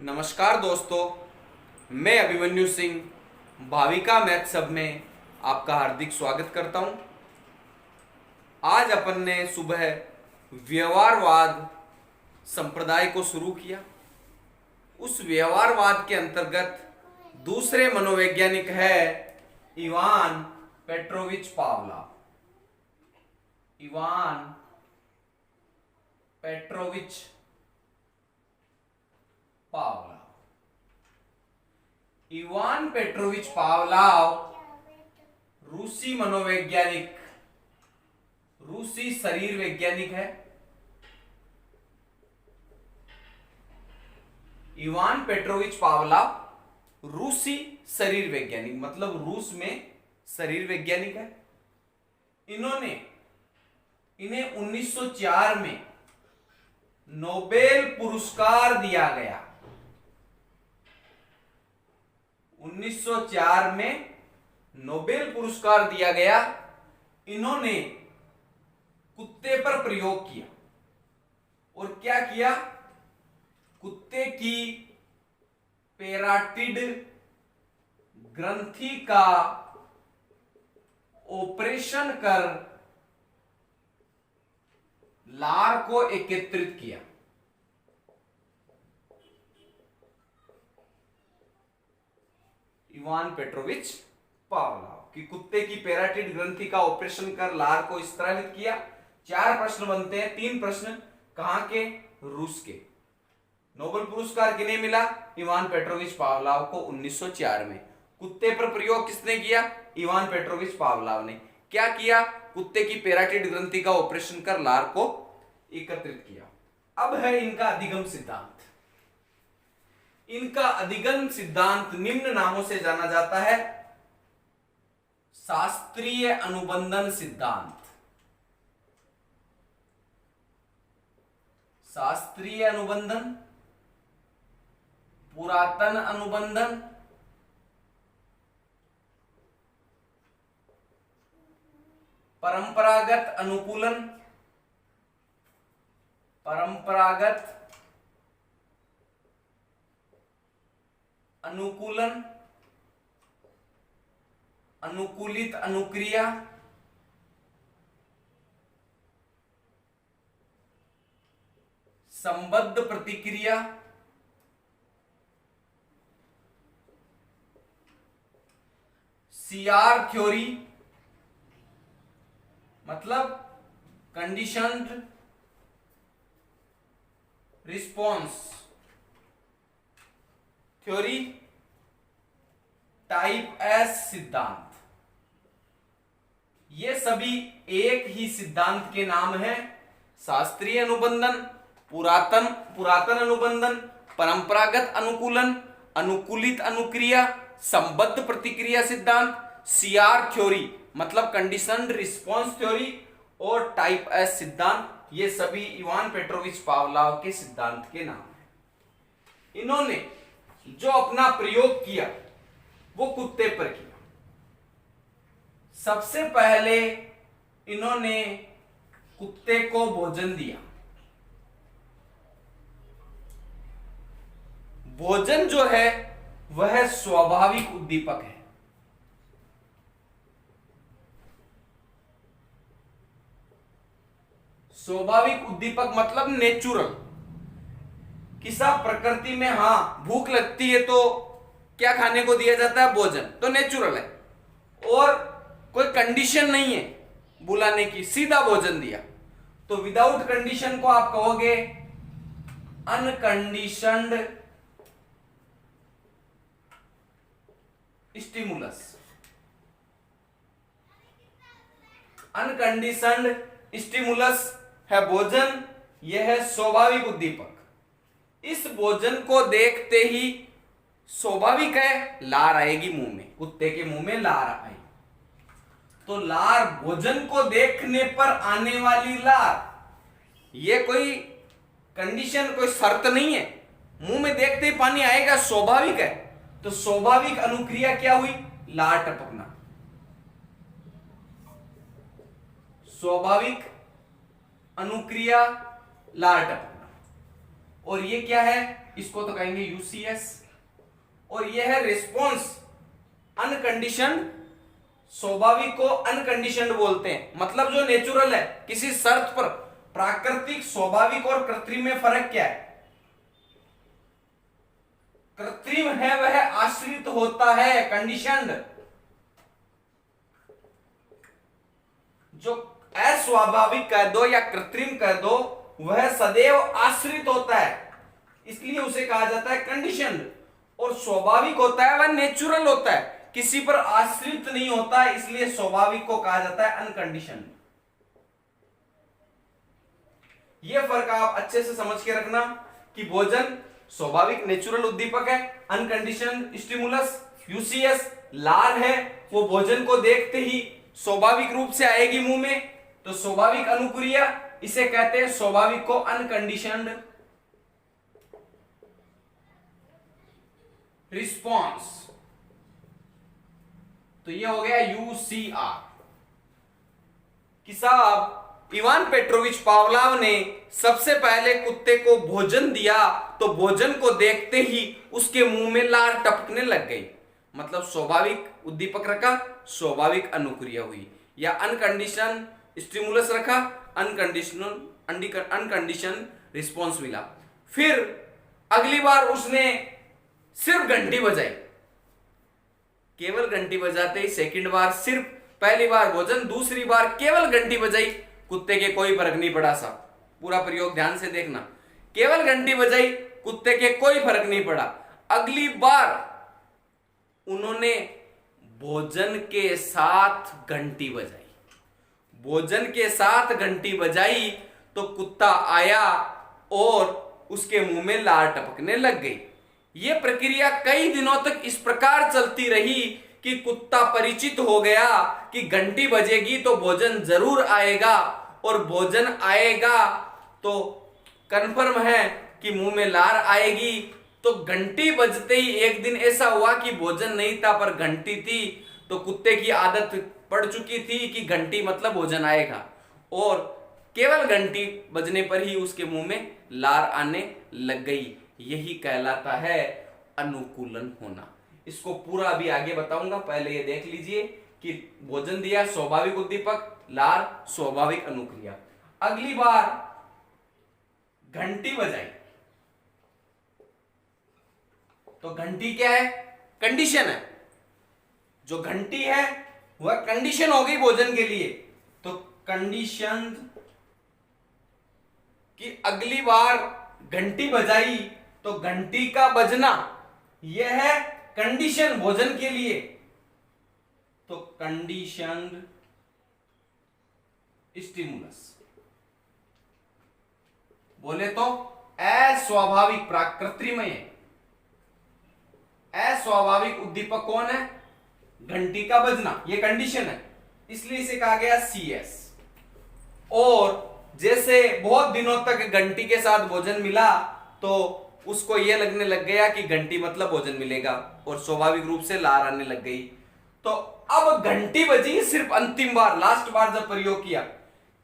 नमस्कार दोस्तों, मैं अभिमन्यु सिंह भाविका मैथ सब में आपका हार्दिक स्वागत करता हूं। आज अपन ने सुबह व्यवहारवाद संप्रदाय को शुरू किया। उस व्यवहारवाद के अंतर्गत दूसरे मनोवैज्ञानिक है Ivan Petrovich Pavlov. Ivan Petrovich Pavlov. Ivan Petrovich Pavlov रूसी मनोवैज्ञानिक, रूसी शरीर वैज्ञानिक है। इवान पेट्रोविच पावलोव रूसी शरीर वैज्ञानिक, मतलब रूस में शरीर वैज्ञानिक है। इन्हें 1904 में नोबेल पुरस्कार दिया गया। 1904 में नोबेल पुरस्कार दिया गया। इन्होंने कुत्ते पर प्रयोग किया और क्या किया? कुत्ते की पैराटिड ग्रंथि का ऑपरेशन कर लार को एकत्रित किया। इवान पेट्रोविच पावलोव कि कुत्ते की पैराटिड ग्रंथि का ऑपरेशन कर लार को स्त्रावित किया। 4 प्रश्न बनते हैं। 3 प्रश्न कहां के? रूस के। नोबेल पुरस्कार किन्हें मिला? इवान पेट्रोविच पावलोव को 1904 में। कुत्ते पर प्रयोग किसने किया? इवान पेट्रोविच पावलोव ने। क्या किया? कुत्ते की पैराटिड ग्रंथि का ऑपरेशन कर लार को एकत्रित किया। अब है इनका अधिगम सिद्धांत। इनका अधिगम सिद्धांत निम्न नामों से जाना जाता है। शास्त्रीय अनुबंधन सिद्धांत, शास्त्रीय अनुबंधन, पुरातन अनुबंधन, परंपरागत अनुकूलन, परंपरागत अनुकूलन, अनुकूलित अनुक्रिया, संबद्ध प्रतिक्रिया, सीआर थ्योरी, मतलब conditioned response theory, type S सिद्धांत। ये सभी एक ही सिद्धांत के नाम हैं। शास्त्रीय अनुबंधन, पुरातन अनुबंधन, परंपरागत अनुकूलन, अनुकूलित अनुक्रिया, संबद्ध प्रतिक्रिया सिद्धांत, सीआर थ्योरी मतलब कंडीशनड रिस्पॉन्स थ्योरी और टाइप एस सिद्धांत। ये सभी इवान पेट्रोविच पावलोव के सिद्धांत के नाम हैं। इन्होंने जो अपना प्रयोग किया वो कुत्ते पर किया। सबसे पहले इन्होंने कुत्ते को भोजन दिया। भोजन जो है वह स्वाभाविक उद्दीपक है। स्वाभाविक उद्दीपक मतलब नेचुरल। किसा प्रकृति में भूख लगती है तो क्या खाने को दिया जाता है? भोजन। तो नेचुरल है और कोई कंडीशन नहीं है बुलाने की, सीधा भोजन दिया। तो विदाउट कंडीशन को आप कहोगे अनकंडीशनड स्टिमुलस। अनकंडीशनड स्टिमुलस है भोजन। यह है स्वाभाविक उद्दीपक। इस भोजन को देखते ही स्वाभाविक है लार आएगी मुंह में। कुत्ते के मुंह में लार आई तो लार, भोजन को देखने पर आने वाली लार, ये कोई कंडीशन, कोई शर्त नहीं है। मुंह में देखते ही पानी आएगा, स्वाभाविक है। तो स्वाभाविक अनुक्रिया क्या हुई? लार टपकना। स्वाभाविक अनुक्रिया लार टपकना। और ये क्या है? इसको तो कहेंगे यूसीएस। और यह है रिस्पॉन्स अनकंडीशनड, स्वाभाविक को अनकंडीशनड बोलते हैं। मतलब जो नेचुरल है, किसी शर्त पर। प्राकृतिक, स्वाभाविक और कृत्रिम में फर्क क्या है? कृत्रिम है वह आश्रित होता है, कंडीशनड। जो अस्वाभाविक कह दो या कृत्रिम कह दो, वह सदैव आश्रित होता है, इसलिए उसे कहा जाता है कंडीशनड। और स्वाभाविक होता है वह नेचुरल होता है, किसी पर आश्रित नहीं होता है, इसलिए स्वाभाविक को कहा जाता है अनकंडीशनड। यह फर्क आप अच्छे से समझ के रखना कि भोजन स्वाभाविक नेचुरल उद्दीपक है, अनकंडीशनड स्टिमुलस यूसीएस। लार है वो भोजन को देखते ही स्वाभाविक रूप से आएगी मुंह में, तो स्वाभाविक अनुक्रिया, इसे कहते हैं स्वाभाविक को अनकंडीशनड रिस्पॉन्स। तो ये हो गया यूसीआर। कि साहब इवान पेट्रोविच पावलाव ने सबसे पहले कुत्ते को भोजन दिया तो भोजन को देखते ही उसके मुंह में लार टपकने लग गई। मतलब स्वाभाविक उद्दीपक रखा, स्वाभाविक अनुक्रिया हुई। या अनकंडीशन स्टिमुलस रखा, अनकंडीशन रिस्पॉन्स मिला। फिर अगली बार उसने सिर्फ घंटी बजाई, केवल घंटी बजाते ही सेकंड बार सिर्फ, पहली बार भोजन, दूसरी बार केवल घंटी बजाई, कुत्ते के कोई फर्क नहीं पड़ा। सा पूरा प्रयोग ध्यान से देखना। केवल घंटी बजाई, कुत्ते के कोई फर्क नहीं पड़ा। अगली बार उन्होंने भोजन के साथ घंटी बजाई, भोजन के साथ घंटी बजाई तो कुत्ता आया और उसके मुंह में लार टपकने लग गई। यह प्रक्रिया कई दिनों तक इस प्रकार चलती रही कि कुत्ता परिचित हो गया कि घंटी बजेगी तो भोजन जरूर आएगा, और भोजन आएगा तो कन्फर्म है कि मुंह में लार आएगी। तो घंटी बजते ही एक दिन ऐसा हुआ कि भोजन नहीं था पर घंटी थी, तो कुत्ते की आदत पड़ चुकी थी कि घंटी मतलब भोजन आएगा, और केवल घंटी बजने पर ही उसके मुंह में लार आने लग गई। यही कहलाता है अनुकूलन होना। इसको पूरा अभी आगे बताऊंगा, पहले ये देख लीजिए कि भोजन दिया स्वाभाविक उद्दीपक, लार स्वाभाविक अनुक्रिया। अगली बार घंटी बजाई तो घंटी क्या है? कंडीशन है। जो घंटी है वह कंडीशन हो गई भोजन के लिए, तो कंडीशन कि अगली बार घंटी बजाई तो घंटी का बजना यह है कंडीशन भोजन के लिए, तो कंडीशनड स्टिमुलस। बोले तो अस्वाभाविक, प्राकृतिक है। अस्वाभाविक उद्दीपक कौन है? घंटी का बजना, यह कंडीशन है, इसलिए इसे कहा गया सीएस। और जैसे बहुत दिनों तक घंटी के साथ भोजन मिला तो उसको यह लगने लग गया कि घंटी मतलब भोजन मिलेगा, और स्वाभाविक रूप से लार आने लग गई। तो अब घंटी बजी सिर्फ अंतिम बार, लास्ट बार जब प्रयोग किया,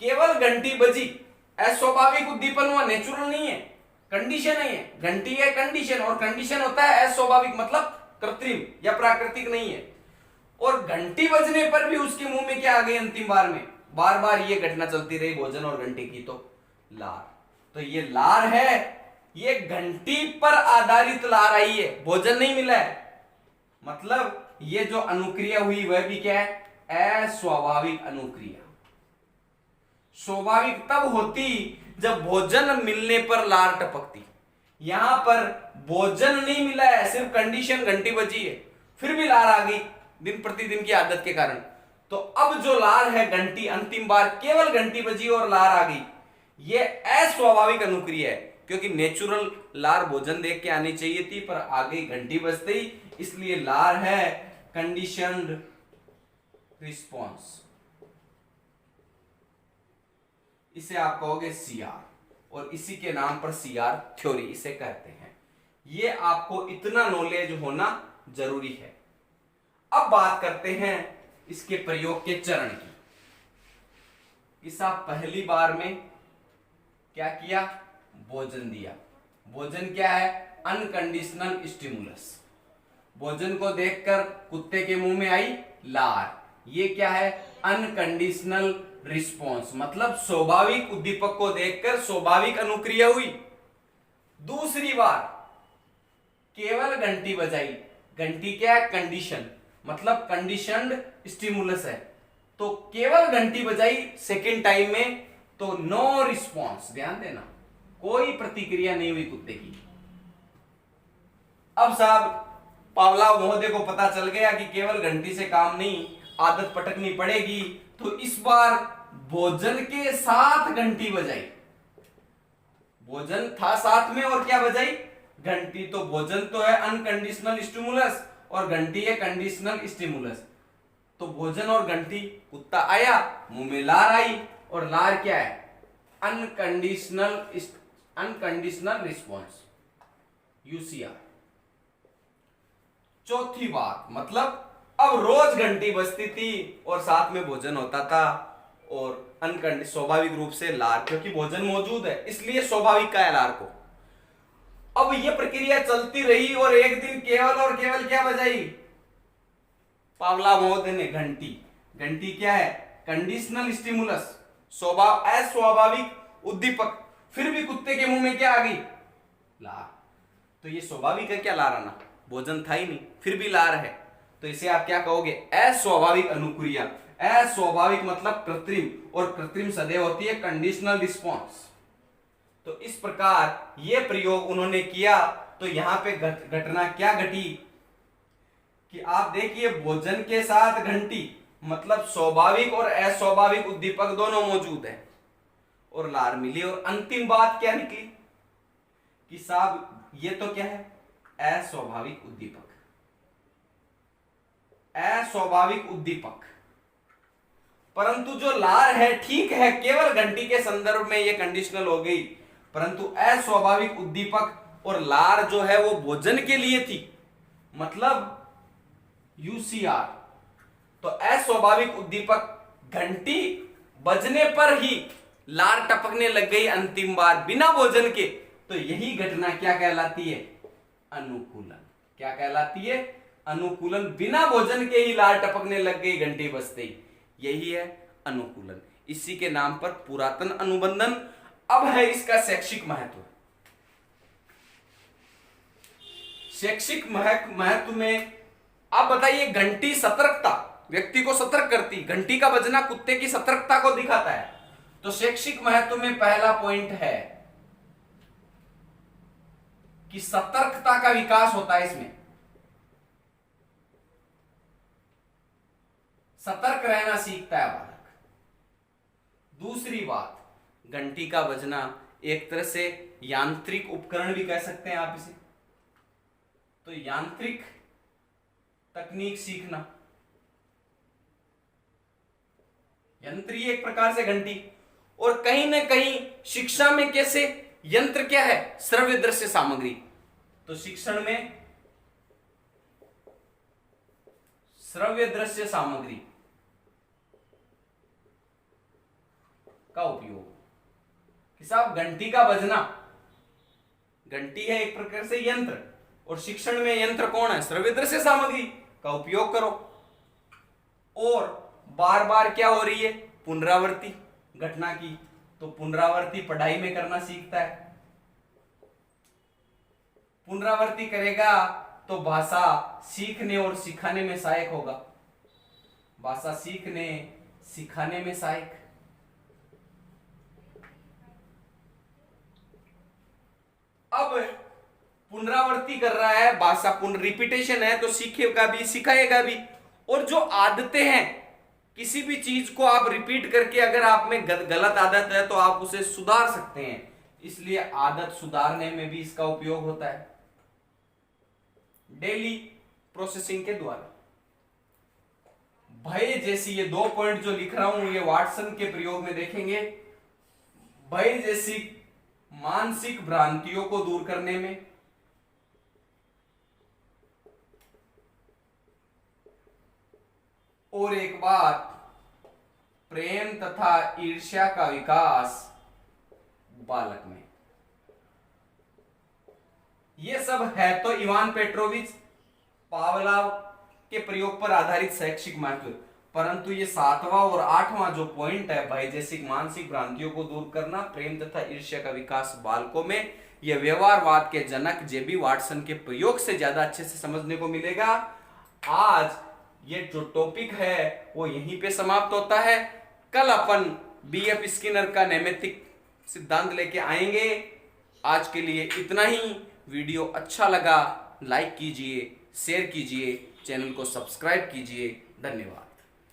केवल घंटी बजी, अस्वाभाविक उद्दीपन हुआ, नेचुरल नहीं है, कंडीशन नहीं है। घंटी है कंडीशन, और कंडीशन होता है अस्वाभाविक मतलब कृत्रिम या प्राकृतिक नहीं है। और घंटी बजने पर भी उसके मुंह में क्या आ गई अंतिम बार में? बार बार ये घटना चलती रही भोजन और घंटी की, तो लार। तो ये लार है, ये घंटी पर आधारित लार आई है, भोजन नहीं मिला है। मतलब ये जो अनुक्रिया हुई वह भी क्या है? अस्वाभाविक अनुक्रिया। स्वाभाविक तब होती जब भोजन मिलने पर लार टपकती। यहां पर भोजन नहीं मिला है, सिर्फ कंडीशन घंटी बजी है, फिर भी लार आ गई दिन प्रतिदिन की आदत के कारण। तो अब जो लार है घंटी, अंतिम बार केवल घंटी बजी और लार आ गई, ये अस्वाभाविक अनुक्रिया है, क्योंकि नेचुरल लार भोजन देख के आनी चाहिए थी पर आ गई घंटी बजते ही, इसलिए लार है कंडीशनड रिस्पॉन्स। इसे आप कहोगे सीआर, और इसी के नाम पर सीआर थ्योरी इसे कहते हैं। ये आपको इतना नॉलेज होना जरूरी है। अब बात करते हैं इसके प्रयोग के चरण की। इस आप पहली बार में क्या किया? भोजन दिया। भोजन क्या है? Unconditional stimulus. भोजन को देखकर कुत्ते के मुंह में आई लार, ये क्या है? अनकंडीशनल रिस्पॉन्स, मतलब स्वाभाविक उद्दीपक को देखकर स्वाभाविक अनुक्रिया हुई। दूसरी बार केवल घंटी बजाई, घंटी क्या है? कंडीशन, मतलब कंडीशनड स्टिमुलस है, तो केवल घंटी बजाई सेकेंड टाइम में, तो नो रिस्पॉन्स, ध्यान देना, कोई प्रतिक्रिया नहीं हुई कुत्ते की। अब साहब पावलाव महोदय को पता चल गया कि केवल घंटी से काम नहीं, आदत पटकनी पड़ेगी, तो इस बार भोजन के साथ घंटी बजाई। भोजन था साथ में और क्या बजाई? घंटी। तो भोजन तो है अनकंडीशनल स्टिमुलस और घंटी है कंडीशनल स्टिमुलस। तो भोजन और घंटी, कुत्ता आया, मुंह में लार आई, और लार क्या है? Unconditional response, UCR. चौथी बात, मतलब अब रोज घंटी बजती थी और साथ में भोजन होता था, और स्वाभाविक रूप से लार, क्योंकि भोजन मौजूद है इसलिए स्वाभाविक का है लार को। अब यह प्रक्रिया चलती रही और एक दिन केवल और केवल क्या बजाई? पावलाव महोदय ने घंटी। घंटी क्या है? कंडीशनल स्टिमुलस, अस्वाभाविक उद्दीपक, फिर भी कुत्ते के मुंह में क्या आ गई? लार। तो ये स्वाभाविक है क्या लार आना? भोजन था ही नहीं, फिर भी लार है, तो इसे आप क्या कहोगे? अस्वाभाविक अनुक्रिया। अस्वाभाविक मतलब कृत्रिम, और कृत्रिम सदैव होती है कंडीशनल रिस्पॉन्स। तो इस प्रकार ये प्रयोग उन्होंने किया, तो यहां पे घटना क्या घटी कि आप देखिए, भोजन के साथ घंटी, मतलब स्वाभाविक और अस्वाभाविक उद्दीपक दोनों मौजूद है, और लार मिली। और अंतिम बात क्या निकली कि साहब ये तो क्या है? अस्वाभाविक उद्दीपक। अस्वाभाविक उद्दीपक, परंतु जो लार है ठीक है, केवल घंटी के संदर्भ में ये कंडीशनल हो गई, परंतु अस्वाभाविक उद्दीपक और लार जो है वो भोजन के लिए थी, मतलब यूसीआर। तो अस्वाभाविक उद्दीपक घंटी बजने पर ही लार टपकने लग गई अंतिम बार बिना भोजन के, तो यही घटना क्या कहलाती है? अनुकूलन। क्या कहलाती है? अनुकूलन। बिना भोजन के ही लार टपकने लग गई घंटी बजते ही, यही है अनुकूलन। इसी के नाम पर पुरातन अनुबंधन। अब है इसका शैक्षिक महत्व। शैक्षिक महत्व में आप बताइए, घंटी सतर्कता, व्यक्ति को सतर्क करती, घंटी का बजना कुत्ते की सतर्कता को दिखाता है, तो शैक्षिक महत्व में पहला पॉइंट है कि सतर्कता का विकास होता है इसमें, सतर्क रहना सीखता है बालक। दूसरी बात, घंटी का बजना एक तरह से यांत्रिक उपकरण भी कह सकते हैं आप इसे, तो यांत्रिक तकनीक सीखना, यंत्रीय एक प्रकार से घंटी। और कहीं ना कहीं शिक्षा में कैसे यंत्र क्या है? श्रव्य दृश्य सामग्री। तो शिक्षण में श्रव्य दृश्य सामग्री का उपयोग, कि साहब घंटी का बजना, घंटी है एक प्रकार से यंत्र, और शिक्षण में यंत्र कौन है? श्रव्य दृश्य सामग्री का उपयोग करो। और बार बार क्या हो रही है? पुनरावृत्ति घटना की, तो पुनरावृत्ति पढ़ाई में करना सीखता है। पुनरावृत्ति करेगा तो भाषा सीखने और सिखाने में सहायक होगा, भाषा सीखने सिखाने में सहायक। अब पुनरावृत्ति कर रहा है, भाषा रिपीटेशन है, तो सीखेगा भी सिखाएगा भी। और जो आदतें हैं, किसी भी चीज को आप रिपीट करके अगर आप में गलत आदत है तो आप उसे सुधार सकते हैं, इसलिए आदत सुधारने में भी इसका उपयोग होता है डेली प्रोसेसिंग के द्वारा। भय जैसी, ये 2 पॉइंट जो लिख रहा हूं ये वाटसन के प्रयोग में देखेंगे, भय जैसी मानसिक भ्रांतियों को दूर करने में, और एक बात, प्रेम तथा ईर्ष्या का विकास बालक में। ये सब है तो इवान पेट्रोविच पावलाव के प्रयोग पर आधारित शैक्षिक महत्व, परंतु ये 7वां और 8वां जो पॉइंट है वैजेसिक मानसिक भ्रांतियों को दूर करना, प्रेम तथा ईर्ष्या का विकास बालकों में, ये व्यवहारवाद के जनक जेबी वाटसन के प्रयोग से ज्यादा अच्छे से समझने को मिलेगा। आज ये जो टॉपिक है वो यहीं पे समाप्त होता है। कल अपन बीएफ स्किनर का नैमित्तिक सिद्धांत लेके आएंगे। आज के लिए इतना ही। वीडियो अच्छा लगा लाइक कीजिए, शेयर कीजिए, चैनल को सब्सक्राइब कीजिए। धन्यवाद।